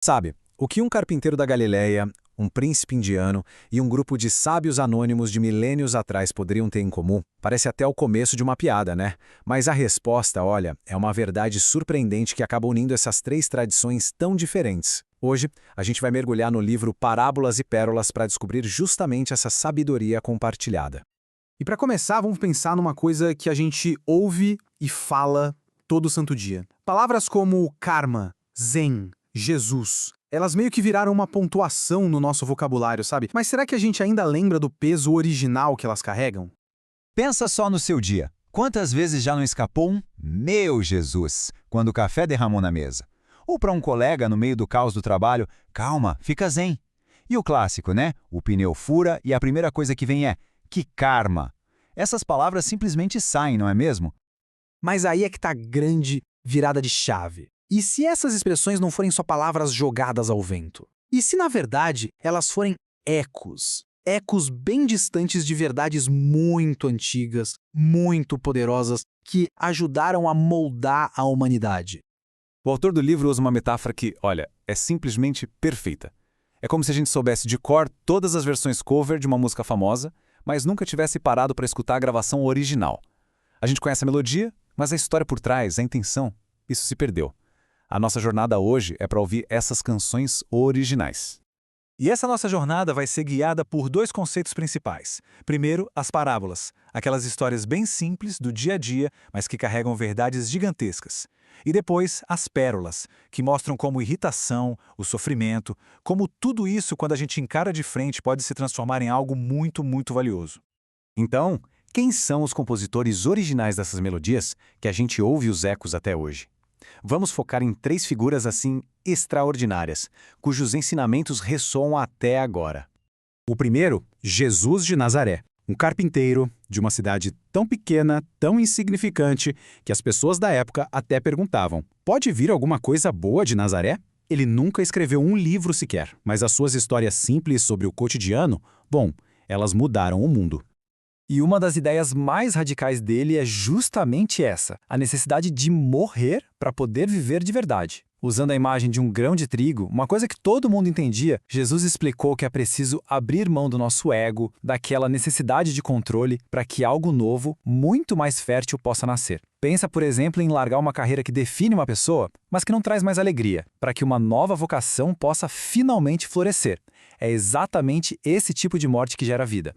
Sabe, o que um carpinteiro da Galileia, um príncipe indiano e um grupo de sábios anônimos de milênios atrás poderiam ter em comum, parece até o começo de uma piada, né? Mas a resposta, olha, é uma verdade surpreendente que acaba unindo essas três tradições tão diferentes. Hoje, a gente vai mergulhar no livro Parábolas e Pérolas para descobrir justamente essa sabedoria compartilhada. E para começar, vamos pensar numa coisa que a gente ouve e fala todo santo dia. Palavras como karma, zen, Jesus, elas meio que viraram uma pontuação no nosso vocabulário, sabe? Mas será que a gente ainda lembra do peso original que elas carregam? Pensa só no seu dia. Quantas vezes já não escapou um "Meu Jesus" quando o café derramou na mesa? Ou para um colega no meio do caos do trabalho, "Calma, fica zen". E o clássico, né? O pneu fura e a primeira coisa que vem é "Que karma". Essas palavras simplesmente saem, não é mesmo? Mas aí é que tá a grande virada de chave. E se essas expressões não forem só palavras jogadas ao vento? E se, na verdade, elas forem ecos? Ecos bem distantes de verdades muito antigas, muito poderosas, que ajudaram a moldar a humanidade. O autor do livro usa uma metáfora que, olha, é simplesmente perfeita. É como se a gente soubesse de cor todas as versões cover de uma música famosa, mas nunca tivesse parado para escutar a gravação original. A gente conhece a melodia, mas a história por trás, a intenção, isso se perdeu. A nossa jornada hoje é para ouvir essas canções originais. E essa nossa jornada vai ser guiada por dois conceitos principais. Primeiro, as parábolas, aquelas histórias bem simples do dia a dia, mas que carregam verdades gigantescas. E depois, as pérolas, que mostram como irritação, o sofrimento, como tudo isso, quando a gente encara de frente, pode se transformar em algo muito, muito valioso. Então, quem são os compositores originais dessas melodias que a gente ouve os ecos até hoje? Vamos focar em três figuras assim extraordinárias, cujos ensinamentos ressoam até agora. O primeiro, Jesus de Nazaré, um carpinteiro de uma cidade tão pequena, tão insignificante, que as pessoas da época até perguntavam: pode vir alguma coisa boa de Nazaré? Ele nunca escreveu um livro sequer, mas as suas histórias simples sobre o cotidiano, bom, elas mudaram o mundo. E uma das ideias mais radicais dele é justamente essa, a necessidade de morrer para poder viver de verdade. Usando a imagem de um grão de trigo, uma coisa que todo mundo entendia, Jesus explicou que é preciso abrir mão do nosso ego, daquela necessidade de controle, para que algo novo, muito mais fértil, possa nascer. Pensa, por exemplo, em largar uma carreira que define uma pessoa, mas que não traz mais alegria, para que uma nova vocação possa finalmente florescer. É exatamente esse tipo de morte que gera vida.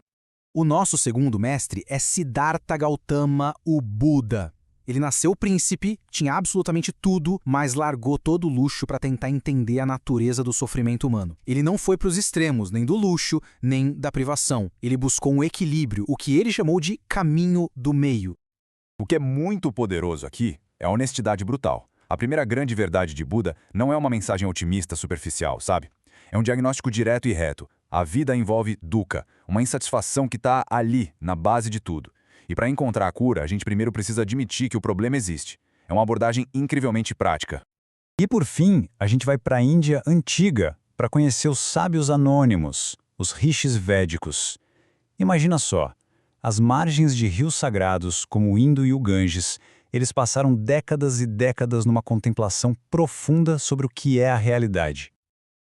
O nosso segundo mestre é Siddhartha Gautama, o Buda. Ele nasceu príncipe, tinha absolutamente tudo, mas largou todo o luxo para tentar entender a natureza do sofrimento humano. Ele não foi para os extremos, nem do luxo, nem da privação. Ele buscou um equilíbrio, o que ele chamou de caminho do meio. O que é muito poderoso aqui é a honestidade brutal. A primeira grande verdade de Buda não é uma mensagem otimista superficial, sabe? É um diagnóstico direto e reto. A vida envolve dukkha, uma insatisfação que está ali, na base de tudo. E para encontrar a cura, a gente primeiro precisa admitir que o problema existe. É uma abordagem incrivelmente prática. E por fim, a gente vai para a Índia antiga para conhecer os sábios anônimos, os rishis védicos. Imagina só, às margens de rios sagrados como o Indo e o Ganges, eles passaram décadas e décadas numa contemplação profunda sobre o que é a realidade.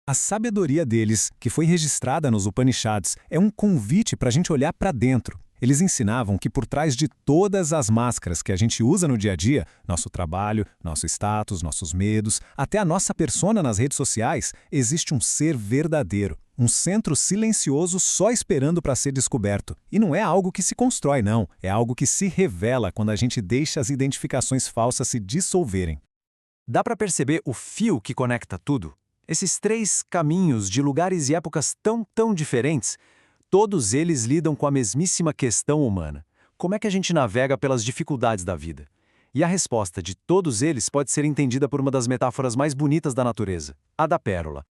A sabedoria deles, que foi registrada nos Upanishads, é um convite para a gente olhar para dentro. Eles ensinavam que por trás de todas as máscaras que a gente usa no dia a dia, nosso trabalho, nosso status, nossos medos, até a nossa persona nas redes sociais, existe um ser verdadeiro, um centro silencioso só esperando para ser descoberto. E não é algo que se constrói, não. É algo que se revela quando a gente deixa as identificações falsas se dissolverem. Dá para perceber o fio que conecta tudo? Esses três caminhos de lugares e épocas tão diferentes, todos eles lidam com a mesmíssima questão humana. Como é que a gente navega pelas dificuldades da vida? E a resposta de todos eles pode ser entendida por uma das metáforas mais bonitas da natureza, a da pérola.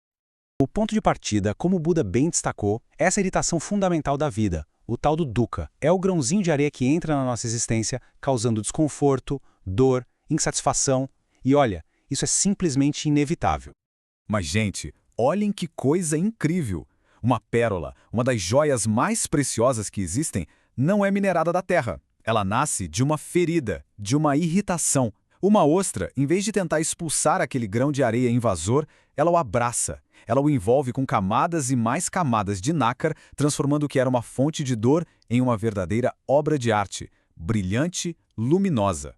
O ponto de partida, como o Buda bem destacou, é essa irritação fundamental da vida, o tal do dukkha. É o grãozinho de areia que entra na nossa existência, causando desconforto, dor, insatisfação. E olha, isso é simplesmente inevitável. Mas, gente, olhem que coisa incrível! Uma pérola, uma das joias mais preciosas que existem, não é minerada da terra. Ela nasce de uma ferida, de uma irritação. Uma ostra, em vez de tentar expulsar aquele grão de areia invasor, ela o abraça. Ela o envolve com camadas e mais camadas de nácar, transformando o que era uma fonte de dor em uma verdadeira obra de arte, brilhante, luminosa.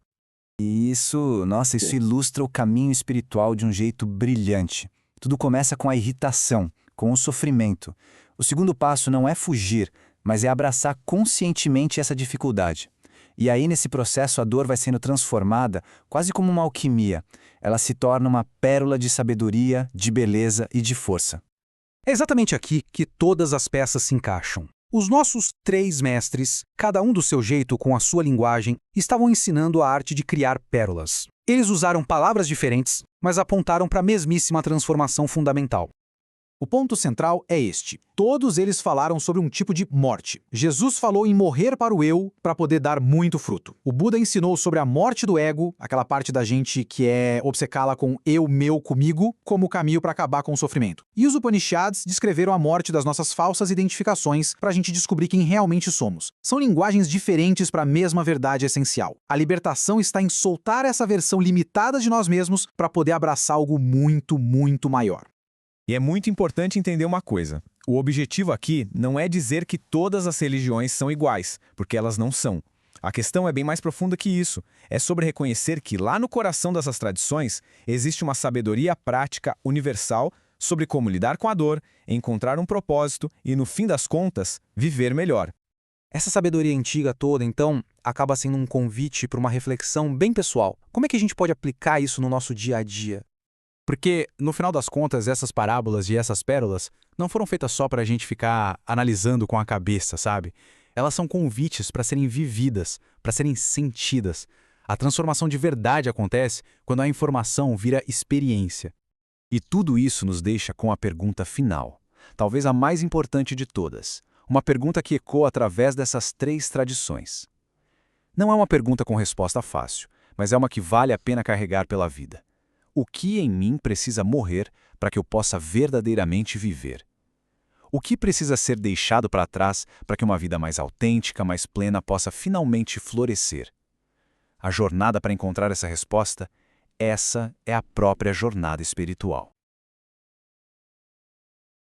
Isso ilustra o caminho espiritual de um jeito brilhante. Tudo começa com a irritação, com o sofrimento. O segundo passo não é fugir, mas é abraçar conscientemente essa dificuldade. E aí, nesse processo, a dor vai sendo transformada quase como uma alquimia. Ela se torna uma pérola de sabedoria, de beleza e de força. É exatamente aqui que todas as peças se encaixam. Os nossos 3 mestres, cada um do seu jeito com a sua linguagem, estavam ensinando a arte de criar pérolas. Eles usaram palavras diferentes, mas apontaram para a mesmíssima transformação fundamental. O ponto central é este. Todos eles falaram sobre um tipo de morte. Jesus falou em morrer para o eu para poder dar muito fruto. O Buda ensinou sobre a morte do ego, aquela parte da gente que é obcecada com eu, meu, comigo, como caminho para acabar com o sofrimento. E os Upanishads descreveram a morte das nossas falsas identificações para a gente descobrir quem realmente somos. São linguagens diferentes para a mesma verdade essencial. A libertação está em soltar essa versão limitada de nós mesmos para poder abraçar algo muito, muito maior. E é muito importante entender uma coisa. O objetivo aqui não é dizer que todas as religiões são iguais, porque elas não são. A questão é bem mais profunda que isso. É sobre reconhecer que lá no coração dessas tradições existe uma sabedoria prática universal sobre como lidar com a dor, encontrar um propósito e, no fim das contas, viver melhor. Essa sabedoria antiga toda, então, acaba sendo um convite para uma reflexão bem pessoal. Como é que a gente pode aplicar isso no nosso dia a dia? Porque, no final das contas, essas parábolas e essas pérolas não foram feitas só para a gente ficar analisando com a cabeça, sabe? Elas são convites para serem vividas, para serem sentidas. A transformação de verdade acontece quando a informação vira experiência. E tudo isso nos deixa com a pergunta final, talvez a mais importante de todas. Uma pergunta que ecoa através dessas 3 tradições. Não é uma pergunta com resposta fácil, mas é uma que vale a pena carregar pela vida. O que em mim precisa morrer para que eu possa verdadeiramente viver? O que precisa ser deixado para trás para que uma vida mais autêntica, mais plena possa finalmente florescer? A jornada para encontrar essa resposta, essa é a própria jornada espiritual.